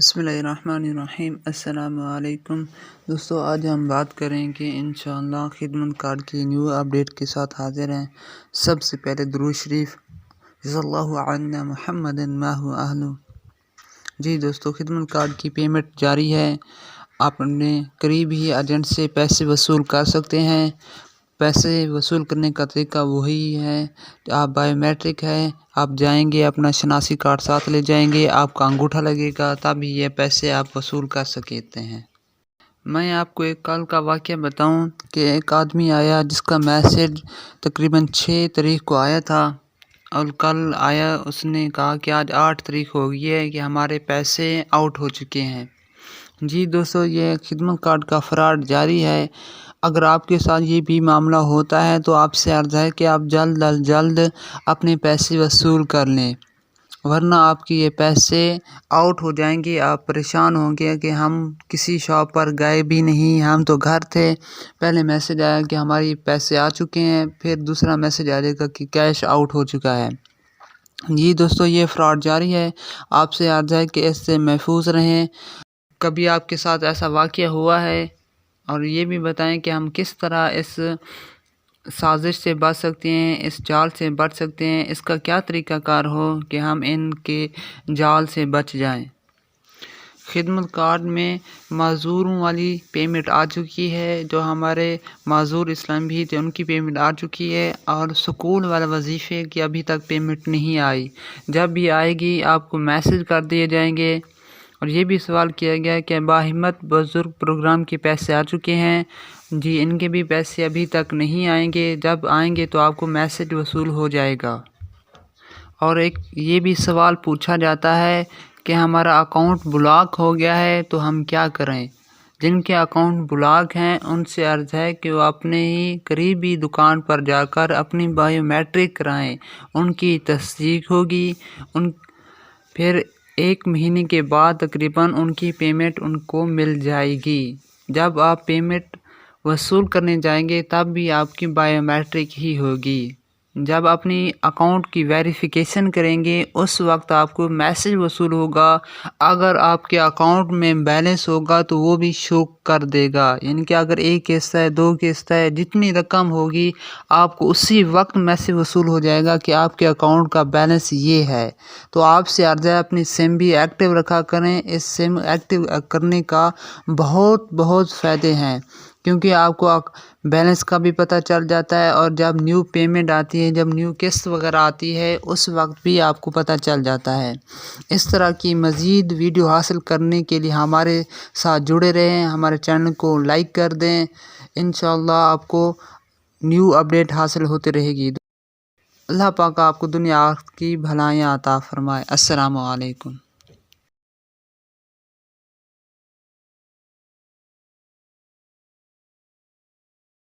بسم اللہ الرحمن الرحیم۔ السلام علیکم دوستو، آج ہم بات کریں کہ انشاءاللہ خدمت کارڈ کی نیو اپڈیٹ کے ساتھ حاضر ہیں۔ سب سے پہلے درود شریف، صلی اللہ علیہ محمد ما هو اہلہ۔ جی دوستو، خدمت کارڈ کی پیمنٹ جاری ہے۔ آپ اپنے قریب ہی ایجنٹ سے پیسے وصول کر سکتے ہیں۔ پیسے وصول کرنے کا طریقہ وہی ہے، آپ بایو میٹرک ہے، آپ جائیں گے اپنا شناسی کارڈ ساتھ لے جائیں گے، آپ کا انگوٹھا لگے گا، تب یہ پیسے آپ وصول کر سکتے ہیں۔ میں آپ کو ایک کل کا واقعہ بتاؤں کہ ایک آدمی آیا جس کا میسج تقریباً 6 تاریخ کو آیا تھا، اور کل آیا، اس نے کہا کہ آج 8 تاریخ ہو گئی ہے کہ ہمارے پیسے آؤٹ ہو چکے ہیں۔ جی دوستو، یہ خدمت کارڈ کا فراڈ جاری ہے۔ اگر آپ کے ساتھ یہ بھی معاملہ ہوتا ہے تو آپ سے عرض ہے کہ آپ جلد از جلد اپنے پیسے وصول کر لیں، ورنہ آپ کی یہ پیسے آؤٹ ہو جائیں گے۔ آپ پریشان ہوں گے کہ ہم کسی شاپ پر گئے بھی نہیں، ہم تو گھر تھے۔ پہلے میسج آیا کہ ہماری پیسے آ چکے ہیں، پھر دوسرا میسج آ جائے گا کہ کیش آؤٹ ہو چکا ہے۔ جی دوستو، یہ فراڈ جاری ہے، آپ سے عرض ہے کہ اس سے محفوظ رہیں۔ کبھی آپ کے ساتھ ایسا واقعہ ہوا ہے؟ اور یہ بھی بتائیں کہ ہم کس طرح اس سازش سے بچ سکتے ہیں، اس جال سے بچ سکتے ہیں، اس کا کیا طریقہ کار ہو کہ ہم ان کے جال سے بچ جائیں۔ خدمت کارڈ میں معذوروں والی پیمنٹ آ چکی ہے، جو ہمارے معذور اسلام بھی تھے ان کی پیمنٹ آ چکی ہے، اور سکول والے وظیفے کی ابھی تک پیمنٹ نہیں آئی۔ جب بھی آئے گی آپ کو میسج کر دیے جائیں گے۔ اور یہ بھی سوال کیا گیا کہ باہمت بزرگ پروگرام کے پیسے آ چکے ہیں۔ جی، ان کے بھی پیسے ابھی تک نہیں آئیں گے، جب آئیں گے تو آپ کو میسج وصول ہو جائے گا۔ اور ایک یہ بھی سوال پوچھا جاتا ہے کہ ہمارا اکاؤنٹ بلاک ہو گیا ہے تو ہم کیا کریں۔ جن کے اکاؤنٹ بلاک ہیں ان سے عرض ہے کہ وہ اپنے ہی قریبی دکان پر جا کر اپنی بایو میٹرک کرائیں، ان کی تصدیق ہوگی، پھر 1 مہینے کے بعد تقریباً ان کی پیمنٹ ان کو مل جائے گی۔ جب آپ پیمنٹ وصول کرنے جائیں گے تب بھی آپ کی بایو میٹرک ہی ہوگی۔ جب اپنی اکاؤنٹ کی ویریفیکیشن کریں گے اس وقت آپ کو میسج وصول ہوگا۔ اگر آپ کے اکاؤنٹ میں بیلنس ہوگا تو وہ بھی شو کر دے گا، یعنی کہ اگر 1 قسط ہے، 2 قسط ہے، جتنی رقم ہوگی آپ کو اسی وقت میسج وصول ہو جائے گا کہ آپ کے اکاؤنٹ کا بیلنس یہ ہے۔ تو آپ سے عرض ہے اپنی سم بھی ایکٹیو رکھا کریں۔ اس سم ایکٹیو کرنے کا بہت فائدے ہیں، کیونکہ آپ کو بیلنس کا بھی پتہ چل جاتا ہے، اور جب نیو پیمنٹ آتی ہے، جب نیو قسط وغیرہ آتی ہے اس وقت بھی آپ کو پتہ چل جاتا ہے۔ اس طرح کی مزید ویڈیو حاصل کرنے کے لیے ہمارے ساتھ جڑے رہیں، ہمارے چینل کو لائک کر دیں۔ انشاءاللہ آپ کو نیو اپڈیٹ حاصل ہوتے رہے گی۔ اللہ پاک آپ کو دنیا آخرت کی بھلائیاں عطا فرمائے۔ السلام علیکم۔